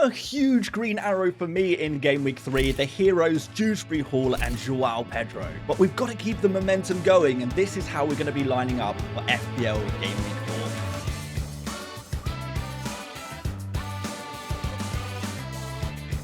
a huge green arrow for me in Game Week 3, the heroes Dewsbury Hall and Joao Pedro. But we've got to keep the momentum going, and this is how we're going to be lining up for FPL Game Week 4.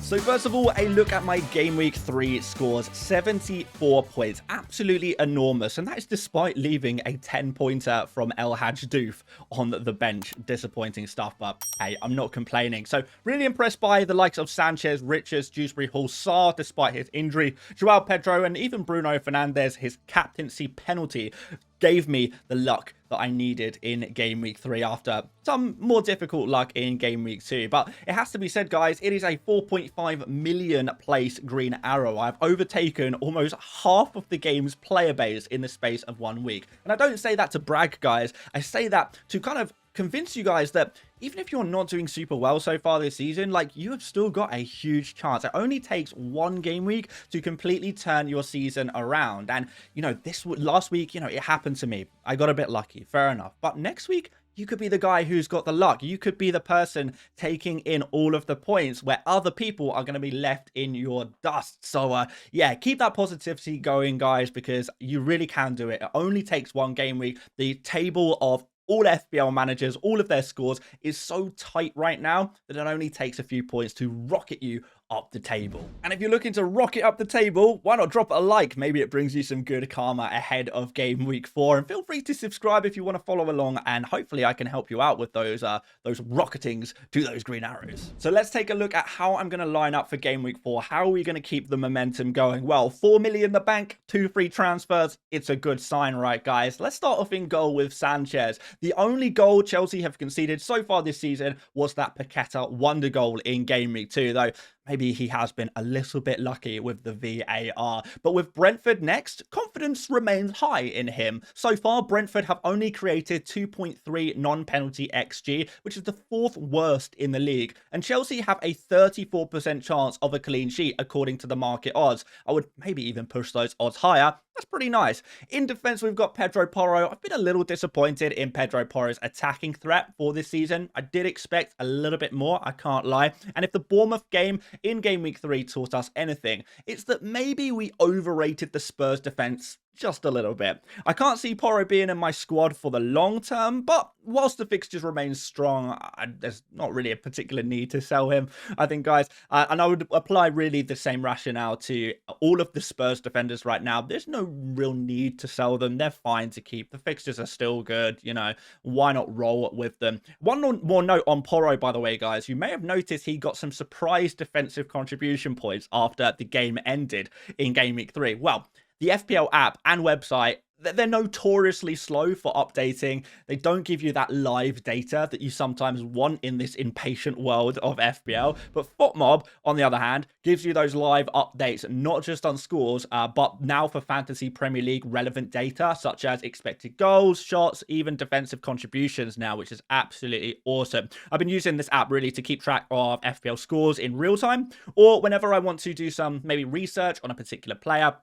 So first of all, a look at my Game Week 3 scores, 74 points, absolutely enormous, and that is despite leaving a 10-pointer from El Hadj Doof on the bench. Disappointing stuff, but hey, I'm not complaining. So really impressed by the likes of Sanchez, Richards, Dewsbury Hall, Sarr, despite his injury, Joao Pedro, and even Bruno Fernandes. His captaincy penalty gave me the luck that I needed in Game Week 3 after some more difficult luck in Game Week 2. But it has to be said, guys, it is a 4.5 million place green arrow. I've overtaken almost half of the game's player base in the space of 1 week. And I don't say that to brag, guys. I say that to kind of convince you guys that even if you're not doing super well so far this season, like, you have still got a huge chance. It only takes 1 game week to completely turn your season around. And, you know, last week, you know, it happened to me. I got a bit lucky, fair enough. But next week, you could be the guy who's got the luck. You could be the person taking in all of the points where other people are going to be left in your dust. So, yeah, keep that positivity going, guys, because you really can do it. It only takes 1 game week. The table of all FPL managers, all of their scores is so tight right now that it only takes a few points to rocket you up the table. And if you're looking to rocket up the table, why not drop a like? Maybe it brings you some good karma ahead of Game Week 4. And feel free to subscribe if you want to follow along, and hopefully I can help you out with those rocketings to those green arrows. So let's take a look at how I'm going to line up for Game Week 4. How are we going to keep the momentum going? Well, 4 million in the bank, 2 free transfers. It's a good sign, right, guys? Let's start off in goal with Sanchez. The only goal Chelsea have conceded so far this season was that Paqueta wonder goal in Game Week 2, though maybe he has been a little bit lucky with the VAR. But with Brentford next, confidence remains high in him. So far, Brentford have only created 2.3 non-penalty XG, which is the 4th worst in the league. And Chelsea have a 34% chance of a clean sheet, according to the market odds. I would maybe even push those odds higher. That's pretty nice. In defense, we've got Pedro Porro. I've been a little disappointed in Pedro Porro's attacking threat for this season. I did expect a little bit more, I can't lie. And if the Bournemouth game in Game Week 3 taught us anything, it's that maybe we overrated the Spurs defense just a little bit. I can't see Porro being in my squad for the long term, but whilst the fixtures remain strong, there's not really a particular need to sell him, I think, guys. And I would apply really the same rationale to all of the Spurs defenders right now. There's no real need to sell them. They're fine to keep. The fixtures are still good, you know. Why not roll with them? One more note on Porro, by the way, guys. You may have noticed he got some surprise defensive contribution points after the game ended in Game Week 3. Well, the FPL app and website, they're notoriously slow for updating. They don't give you that live data that you sometimes want in this impatient world of FPL. But FOTMob, on the other hand, gives you those live updates, not just on scores, but now for Fantasy Premier League relevant data, such as expected goals, shots, even defensive contributions now, which is absolutely awesome. I've been using this app really to keep track of FPL scores in real time, or whenever I want to do some maybe research on a particular player,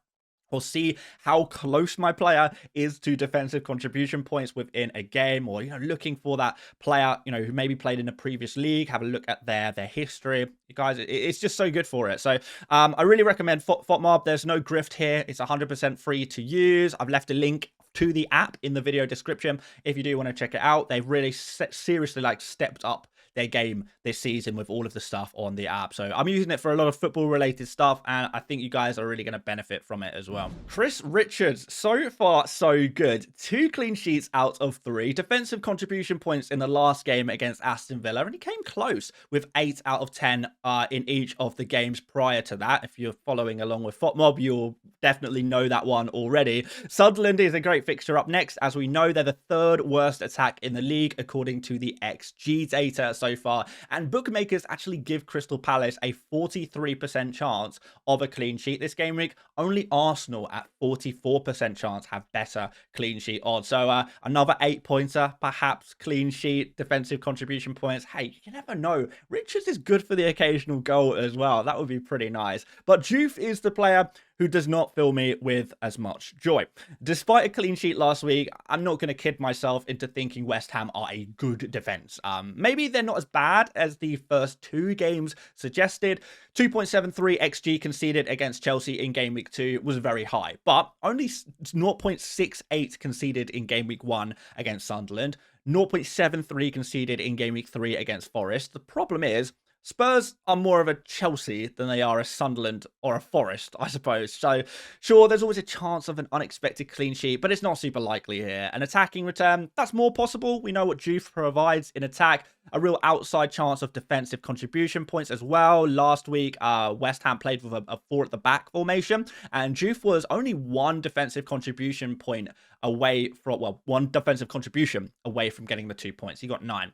or see how close my player is to defensive contribution points within a game, or, you know, looking for that player, you know, who maybe played in a previous league, have a look at their history. You guys, it's just so good for it. So I really recommend FOTMob. There's no grift here. It's 100% free to use. I've left a link to the app in the video description if you do want to check it out. They've really seriously stepped up their game this season with all of the stuff on the app. So I'm using it for a lot of football related stuff, and I think you guys are really going to benefit from it as well. Chris Richards, so far so good. 2 clean sheets out of 3. Defensive contribution points in the last game against Aston Villa, and he came close with 8 out of 10 in each of the games prior to that. If you're following along with FOTMob, you'll definitely know that one already. Sunderland is a great fixture up next. As we know, they're the 3rd worst attack in the league according to the XG data so far, and bookmakers actually give Crystal Palace a 43% chance of a clean sheet this game week. Only Arsenal at 44% chance have better clean sheet odds. So another 8-pointer, perhaps clean sheet, defensive contribution points. Hey, you never know. Richards is good for the occasional goal as well. That would be pretty nice. But Juve is the player who does not fill me with as much joy. Despite a clean sheet last week, I'm not going to kid myself into thinking West Ham are a good defense. Maybe they're not as bad as the first 2 games suggested. 2.73 XG conceded against Chelsea in game week 2 was very high, but only 0.68 conceded in game week 1 against Sunderland, 0.73 conceded in game week 3 against Forest. The problem is, Spurs are more of a Chelsea than they are a Sunderland or a Forest, I suppose. So, sure, there's always a chance of an unexpected clean sheet, but it's not super likely here. An attacking return, that's more possible. We know what Guiu provides in attack. A real outside chance of defensive contribution points as well. Last week, West Ham played with a 4 at the back formation, and Guiu was only 1 defensive contribution point away from, well, 1 defensive contribution away from getting the 2 points. He got 9.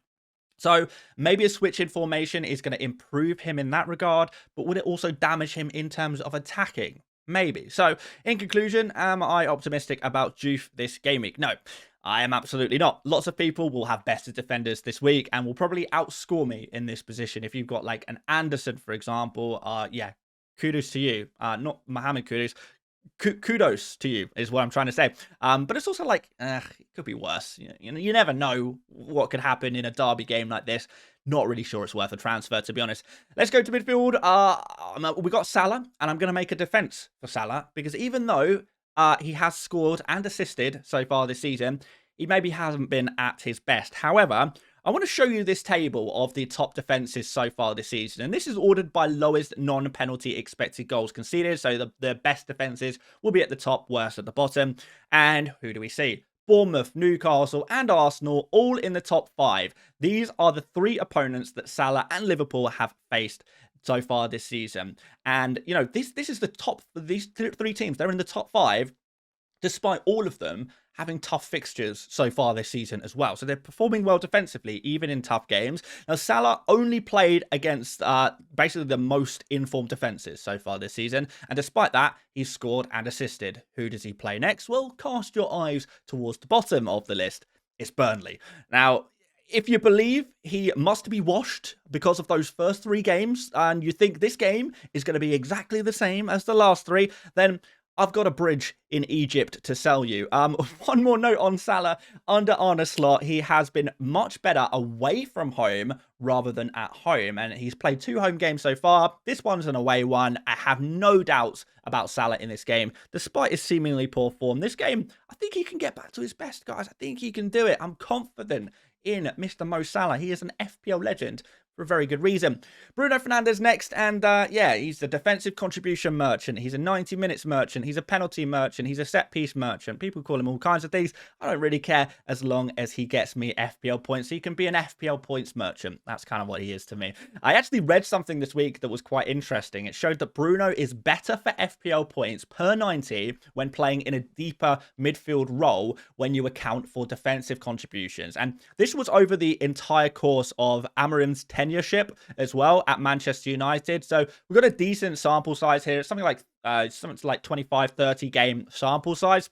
So maybe a switch in formation is going to improve him in that regard, but would it also damage him in terms of attacking? Maybe. So in conclusion, am I optimistic about Guiu this game week? No, I am absolutely not. Lots of people will have better defenders this week and will probably outscore me in this position. If you've got like an Anderson, for example, yeah, kudos to you. Not Mohamed Kudus. Kudos to you is what I'm trying to say. But it's also like, it could be worse. You never know what could happen in a derby game like this. Not really sure it's worth a transfer, to be honest. Let's go to midfield. We got Salah, and I'm going to make a defense for Salah because even though he has scored and assisted so far this season, he maybe hasn't been at his best. However, I want to show you this table of the top defenses so far this season. And this is ordered by lowest non-penalty expected goals conceded. So the best defenses will be at the top, worst at the bottom. And who do we see? Bournemouth, Newcastle and Arsenal all in the top 5. These are the 3 opponents that Salah and Liverpool have faced so far this season. And, you know, this is the top, these 3 teams, they're in the top 5, despite all of them having tough fixtures so far this season as well. So they're performing well defensively, even in tough games. Now, Salah only played against basically the most informed defenses so far this season. And despite that, he's scored and assisted. Who does he play next? Well, cast your eyes towards the bottom of the list. It's Burnley. Now, if you believe he must be washed because of those first 3 games, and you think this game is going to be exactly the same as the last 3, then I've got a bridge in Egypt to sell you. One more note on Salah. Under Arne Slot, he has been much better away from home rather than at home. And he's played 2 home games so far. This one's an away one. I have no doubts about Salah in this game. Despite his seemingly poor form, this game, I think he can get back to his best, guys. I think he can do it. I'm confident in Mr. Mo Salah. He is an FPL legend for a very good reason. Bruno Fernandes next, and yeah, he's a defensive contribution merchant. He's a 90 minutes merchant. He's a penalty merchant. He's a set piece merchant. People call him all kinds of things. I don't really care as long as he gets me FPL points. He can be an FPL points merchant. That's kind of what he is to me. I actually read something this week that was quite interesting. It showed that Bruno is better for FPL points per 90 when playing in a deeper midfield role when you account for defensive contributions. And this was over the entire course of Amarim's tenureship as well at Manchester United. So we've got a decent sample size here. It's something like 25, 30 game sample size.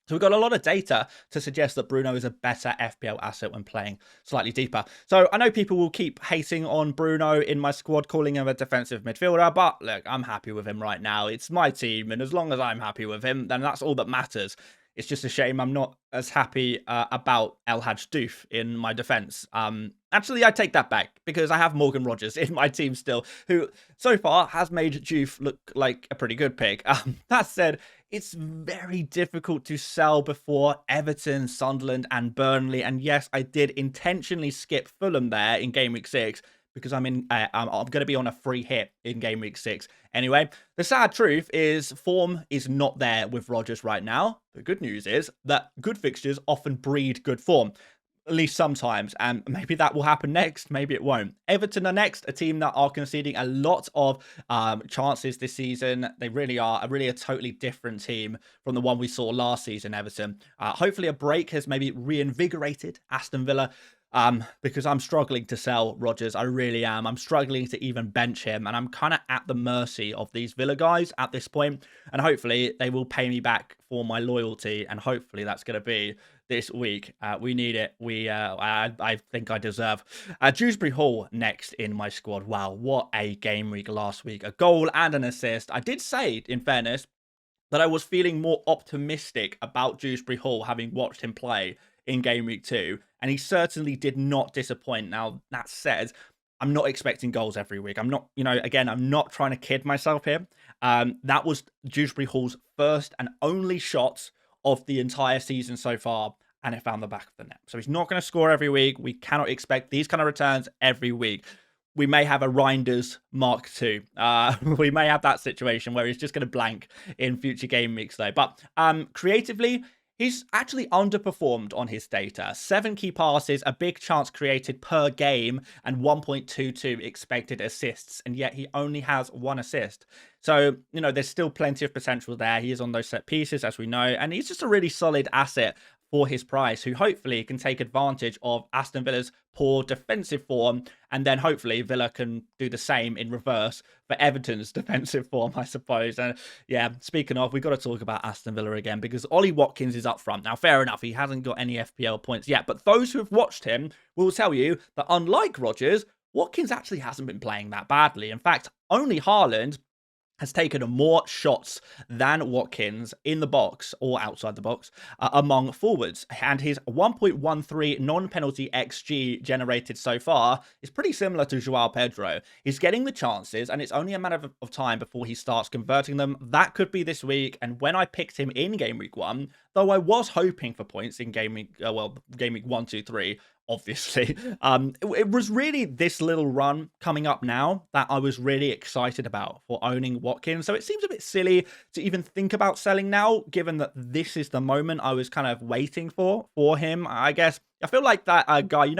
So we've got a lot of data to suggest that Bruno is a better FPL asset when playing slightly deeper. So I know people will keep hating on Bruno in my squad, calling him a defensive midfielder, but look, I'm happy with him right now. It's my team, and as long as I'm happy with him, then that's all that matters. It's just a shame I'm not as happy about El Hadj Diouf in my defense. Actually, I take that back because I have Morgan Rogers in my team still, who so far has made Diouf look like a pretty good pick. That said, it's very difficult to sell before Everton, Sunderland and Burnley. And yes, I did intentionally skip Fulham there in game week 6 because I'm going to be on a free hit in game week 6. Anyway, the sad truth is form is not there with Rodgers right now. The good news is that good fixtures often breed good form, at least sometimes, and maybe that will happen next, maybe it won't. Everton are next, a team that are conceding a lot of chances this season. They really are a totally different team from the one we saw last season, Everton. Hopefully a break has maybe reinvigorated Aston Villa, because I'm struggling to sell Rodgers. I really am. I'm struggling to even bench him, and I'm kind of at the mercy of these Villa guys at this point, and hopefully they will pay me back for my loyalty, and hopefully that's going to be this week. We need it. I think I deserve. Dewsbury Hall next in my squad. Wow, what a game week last week. A goal and an assist. I did say, in fairness, that I was feeling more optimistic about Dewsbury Hall, having watched him play in Game Week 2, and he certainly did not disappoint. Now, that said, I'm not expecting goals every week. I'm not, again, I'm not trying to kid myself here. That was Dewsbury Hall's first and only shot of the entire season so far, and it found the back of the net. So he's not going to score every week. We cannot expect these kind of returns every week. We may have a Reinders Mark II. We may have that situation where he's just going to blank in future game weeks, though. But creatively, he's actually underperformed on his data. 7 key passes, a big chance created per game, and 1.22 expected assists, and yet he only has 1 assist. So, there's still plenty of potential there. He is on those set pieces, as we know, and he's just a really solid asset for his price, who hopefully can take advantage of Aston Villa's poor defensive form, and then hopefully Villa can do the same in reverse for Everton's defensive form, I suppose. And yeah, speaking of, we've got to talk about Aston Villa again, because Ollie Watkins is up front. Now, fair enough, he hasn't got any FPL points yet, but those who have watched him will tell you that unlike Rodgers, Watkins actually hasn't been playing that badly. In fact, only Haaland has taken more shots than Watkins in the box or outside the box among forwards. And his 1.13 non-penalty XG generated so far is pretty similar to Joao Pedro. He's getting the chances, and it's only a matter of time before he starts converting them. That could be this week. And when I picked him in Game Week 1, though I was hoping for points in Game Week 1, 2, 3, obviously. It was really this little run coming up now that I was really excited about for owning Watkins. So it seems a bit silly to even think about selling now, given that this is the moment I was kind of waiting for him. I guess I feel like that guy,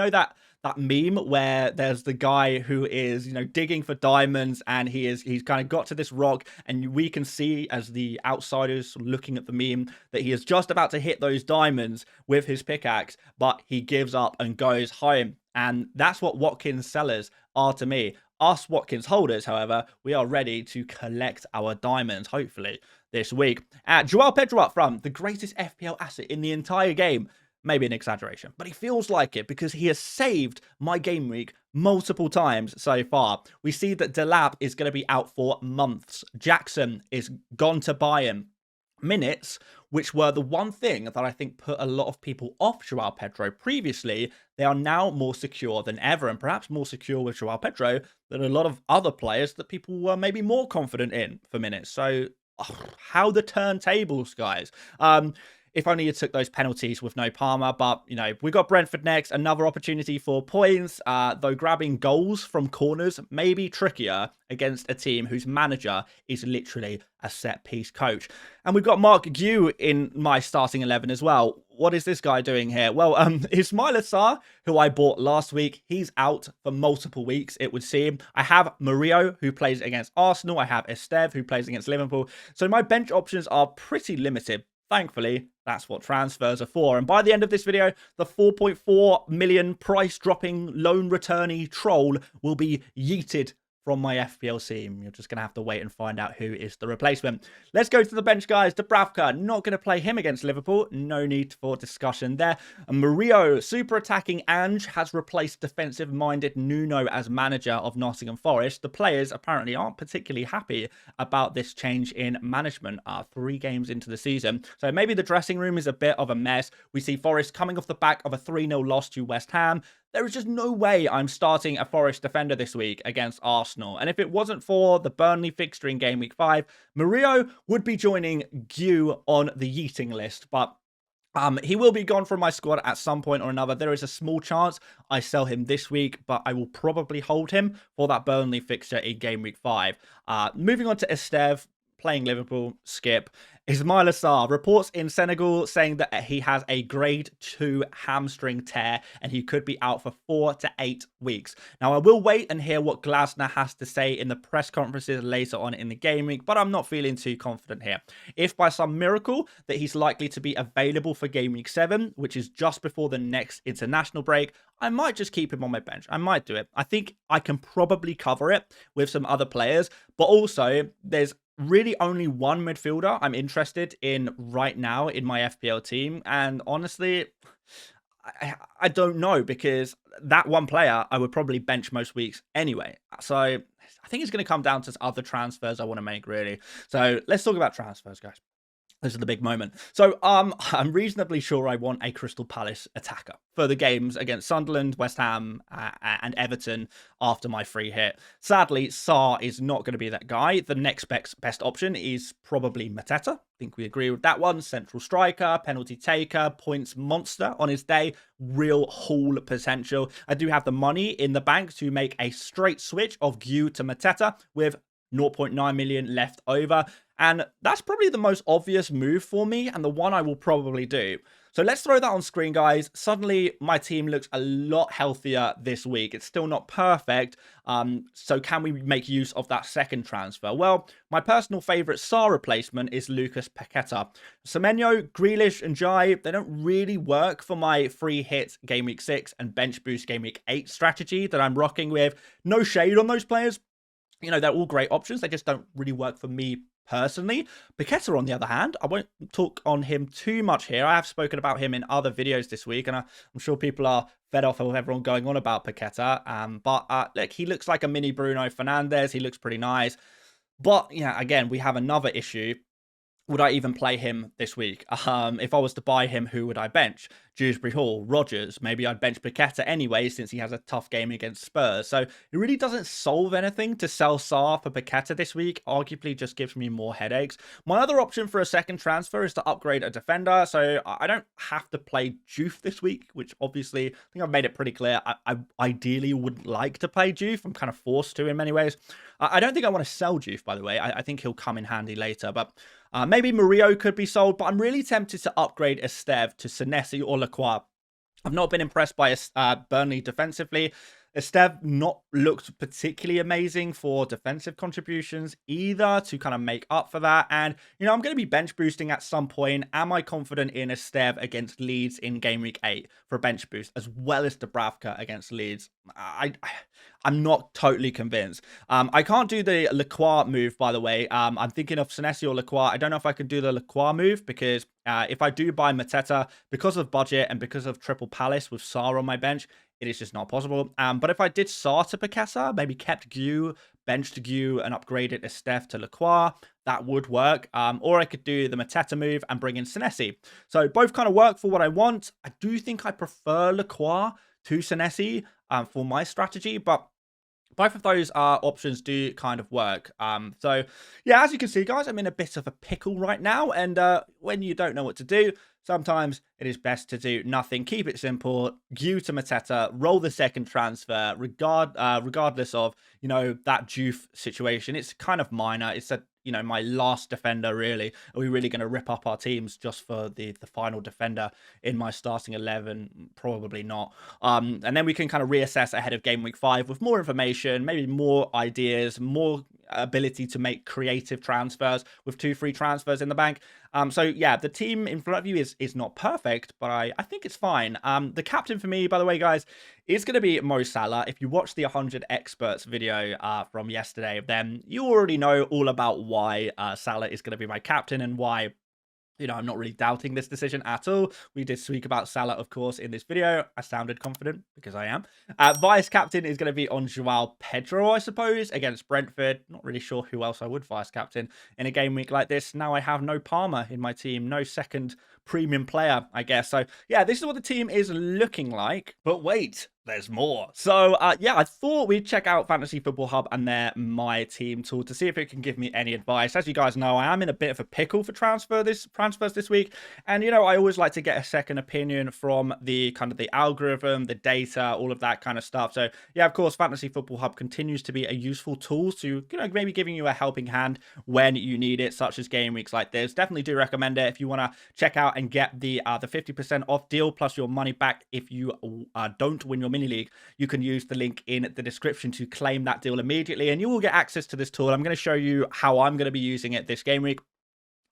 that meme where there's the guy who is, digging for diamonds, and he's kind of got to this rock, and we can see as the outsiders looking at the meme that he is just about to hit those diamonds with his pickaxe, but he gives up and goes home. And that's what Watkins sellers are to me. Us Watkins holders, however, we are ready to collect our diamonds, hopefully, this week. Joao Pedro up front, the greatest FPL asset in the entire game. Maybe an exaggeration, but he feels like it because he has saved my game week multiple times so far. We see that Delap is going to be out for months. Jackson is gone to Bayern. Minutes, which were the one thing that I think put a lot of people off Joao Pedro previously, they are now more secure than ever, and perhaps more secure with Joao Pedro than a lot of other players that people were maybe more confident in for minutes. So, how the turntables, guys. If only you took those penalties with no Palmer. But, we got Brentford next. Another opportunity for points. Though grabbing goals from corners may be trickier against a team whose manager is literally a set-piece coach. And we've got Mark Guiu in my starting 11 as well. What is this guy doing here? Well, Ismaila Sarr, who I bought last week, he's out for multiple weeks, it would seem. I have Murillo, who plays against Arsenal. I have Esteve, who plays against Liverpool. So my bench options are pretty limited. Thankfully, that's what transfers are for. And by the end of this video, the 4.4 million price dropping loan returnee troll will be yeeted from my FPL team. You're just going to have to wait and find out who is the replacement. Let's go to the bench, guys. Dubravka, not going to play him against Liverpool. No need for discussion there. And Murillo, super attacking Ange, has replaced defensive-minded Nuno as manager of Nottingham Forest. The players apparently aren't particularly happy about this change in management 3 games into the season. So maybe the dressing room is a bit of a mess. We see Forest coming off the back of a 3-0 loss to West Ham. There is just no way I'm starting a Forest defender this week against Arsenal. And if it wasn't for the Burnley fixture in Game Week 5, Murillo would be joining Guiu on the yeeting list. But he will be gone from my squad at some point or another. There is a small chance I sell him this week, but I will probably hold him for that Burnley fixture in Game Week 5. Moving on to Esteve, playing Liverpool, skip. Ismaila Sarr, reports in Senegal saying that he has a grade 2 hamstring tear and he could be out for 4 to 8 weeks. Now, I will wait and hear what Glasner has to say in the press conferences later on in the game week, but I'm not feeling too confident here. If by some miracle that he's likely to be available for Game Week 7, which is just before the next international break, I might just keep him on my bench. I might do it. I think I can probably cover it with some other players, but also there's really only one midfielder I'm interested in right now in my FPL team. And honestly, I don't know, because that one player I would probably bench most weeks anyway. So I think it's going to come down to other transfers I want to make, really. So let's talk about transfers, guys. This is the big moment. So I'm reasonably sure I want a Crystal Palace attacker for the games against Sunderland, West Ham, and Everton after my free hit. Sadly, Sarr is not going to be that guy. The next best option is probably Mateta. I think we agree with that one. Central striker, penalty taker, points monster on his day. Real haul potential. I do have the money in the bank to make a straight switch of Guiu to Mateta with 0.9 million left over. And that's probably the most obvious move for me and the one I will probably do. So let's throw that on screen, guys. Suddenly, my team looks a lot healthier this week. It's still not perfect. So can we make use of that second transfer? Well, my personal favourite Sarr replacement is Lucas Paqueta. Semenyo, Grealish, and Jai, they don't really work for my free hit Game Week 6 and bench boost Game Week 8 strategy that I'm rocking with. No shade on those players. You know, they're all great options. They just don't really work for me personally. Paqueta, on the other hand, I won't talk on him too much here. I have spoken about him in other videos this week, and I'm sure people are fed off of everyone going on about Paqueta. But look, he looks like a mini Bruno Fernandes. He looks pretty nice. But, yeah, again, we have another issue. Would I even play him this week? If I was to buy him, who would I bench? Dewsbury Hall, Rodgers. Maybe I'd bench Paqueta anyway, since he has a tough game against Spurs. So it really doesn't solve anything to sell Sarr for Paqueta this week. Arguably just gives me more headaches. My other option for a second transfer is to upgrade a defender. So I don't have to play Juve this week, which obviously I think I've made it pretty clear. I ideally wouldn't like to play Juve. I'm kind of forced to in many ways. I don't think I want to sell Juve, by the way. I think he'll come in handy later. But maybe Murillo could be sold, but I'm really tempted to upgrade Esteve to Senesi or Lacroix. I've not been impressed by Burnley defensively. Esteve not looked particularly amazing for defensive contributions either to kind of make up for that. And, you know, I'm going to be bench boosting at some point. Am I confident in Esteve against Leeds in Game Week 8 for a bench boost, as well as Dubravka against Leeds? I'm not totally convinced. I can't do the Lacroix move, by the way. I'm thinking of Senesi or Lacroix. I don't know if I can do the Lacroix move because if I do buy Mateta, because of budget and because of Triple Palace with Sarr on my bench, it is just not possible. But if I did Sarr to Paqueta, maybe kept Guiu, benched Guiu, and upgraded Esteve to Lacroix, that would work. Or I could do the Mateta move and bring in Senesi. So both kind of work for what I want. I do think I prefer Lacroix to Senesi for my strategy, but both of those options do kind of work. So, yeah, as you can see, guys, I'm in a bit of a pickle right now. And when you don't know what to do, sometimes it is best to do nothing. Keep it simple. Guiu to Mateta, roll the second transfer, regardless of, you know, that Juve situation. It's kind of minor. It's a, you know, my last defender, really. Are we really going to rip up our teams just for the final defender in my starting 11? Probably not. And then we can kind of reassess ahead of Game Week 5 with more information, maybe more ideas, more ability to make creative transfers with 2 free transfers in the bank. So yeah, the team in front of you is not perfect, but I think it's fine. The captain for me, by the way, guys, is going to be Mo Salah. If you watched the 100 experts video from yesterday, then you already know all about why Salah is going to be my captain and why, you know, I'm not really doubting this decision at all. We did speak about Salah, of course, in this video. I sounded confident because I am. Vice captain is going to be on Joao Pedro, I suppose, against Brentford. Not really sure who else I would vice captain in a game week like this. Now I have no Palmer in my team, no second premium player, I guess. So yeah, this is what the team is looking like. But wait, there's more. So yeah, I thought we'd check out Fantasy Football Hub and their My Team tool to see if it can give me any advice. As you guys know, I am in a bit of a pickle for transfers this week, and you know, I always like to get a second opinion from the kind of the algorithm, the data, all of that kind of stuff. So yeah, of course, Fantasy Football Hub continues to be a useful tool to, you know, maybe giving you a helping hand when you need it, such as game weeks like this. Definitely do recommend it if you want to check out and get the 50% off deal plus your money back if you don't win your mini league. You can use the link in the description to claim that deal immediately, and you will get access to this tool. I'm going to show you how I'm going to be using it this game week,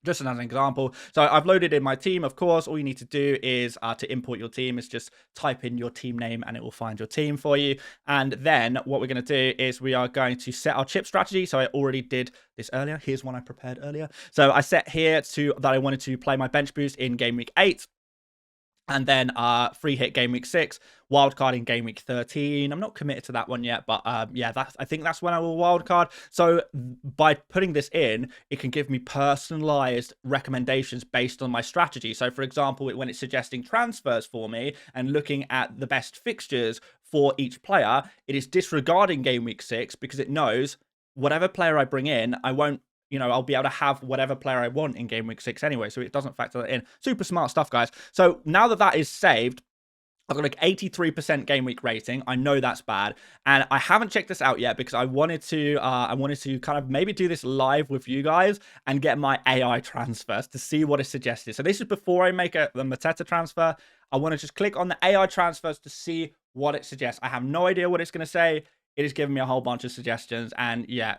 just as an example. So I've loaded in my team, of course. All you need to do is to import your team is just type in your team name and it will find your team for you. And then what we're going to do is we are going to set our chip strategy. So I already did this earlier. Here's one I prepared earlier. So I set here that I wanted to play my bench boost in game week 8. And then free hit game week 6, wildcard in game week 13. I'm not committed to that one yet, but yeah, I think that's when I will wildcard. So by putting this in, it can give me personalized recommendations based on my strategy. So for example, when it's suggesting transfers for me and looking at the best fixtures for each player, it is disregarding game week 6 because it knows whatever player I bring in, I won't, you know, I'll be able to have whatever player I want in game week 6 anyway. So it doesn't factor that in. Super smart stuff, guys. So now that that is saved, I've got like 83% game week rating. I know that's bad. And I haven't checked this out yet because I wanted to kind of maybe do this live with you guys and get my AI transfers to see what is suggested. So this is before I make the Mateta transfer. I want to just click on the AI transfers to see what it suggests. I have no idea what it's going to say. It is giving me a whole bunch of suggestions. And yeah,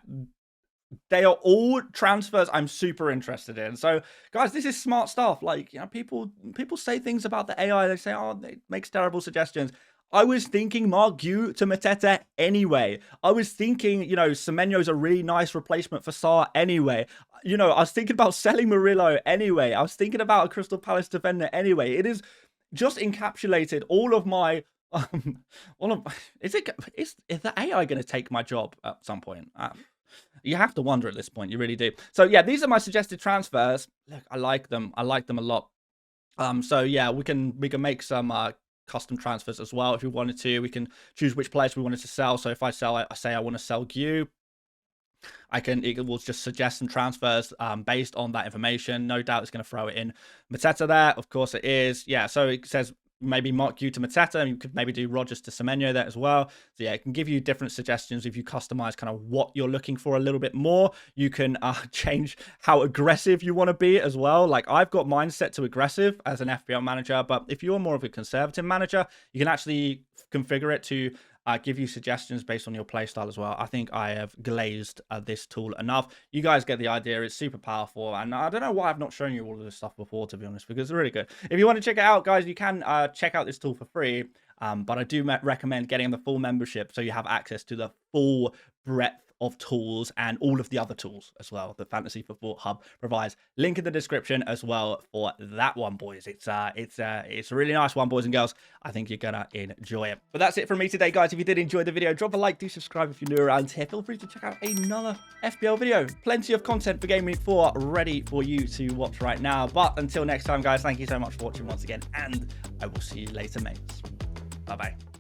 they are all transfers I'm super interested in. So, guys, this is smart stuff. Like, you know, people say things about the AI. They say, oh, it makes terrible suggestions. I was thinking Mark Guiu to Mateta anyway. I was thinking, you know, Semenyo's a really nice replacement for Sarr anyway. You know, I was thinking about selling Murillo anyway. I was thinking about a Crystal Palace defender anyway. It is just encapsulated all of my... is the AI going to take my job at some point? You have to wonder at this point. You really do. So yeah, these are my suggested transfers. Look, I like them. I like them a lot. So yeah, we can make some custom transfers as well if we wanted to. We can choose which players we wanted to sell. So if I say I want to sell Guiu, it will just suggest some transfers based on that information. No doubt it's going to throw it in Mateta there. Of course it is. Yeah, so it says maybe Mark Guiu to Mateta, and you could maybe do Rodgers to Semenyo there as well. So yeah, it can give you different suggestions if you customize kind of what you're looking for a little bit more. You can change how aggressive you want to be as well. Like I've got mine set to aggressive as an FPL manager, but if you're more of a conservative manager, you can actually configure it to give you suggestions based on your playstyle as well. I think I have glazed this tool enough. You guys get the idea. It's super powerful. And I don't know why I've not shown you all of this stuff before, to be honest, because it's really good. If you want to check it out, guys, you can check out this tool for free. But I do recommend getting the full membership so you have access to the full breadth of tools and all of the other tools as well that Fantasy Football Hub provides. Link in the description as well for that one, boys. It's a really nice one, boys and girls. I think you're gonna enjoy it. But that's it from me today, guys. If you did enjoy the video, drop a like, do subscribe if you're new around here. Feel free to check out another FPL video. Plenty of content for Game Week 4 ready for you to watch right now. But until next time, guys, thank you so much for watching once again, and I will see you later, mates. Bye-bye.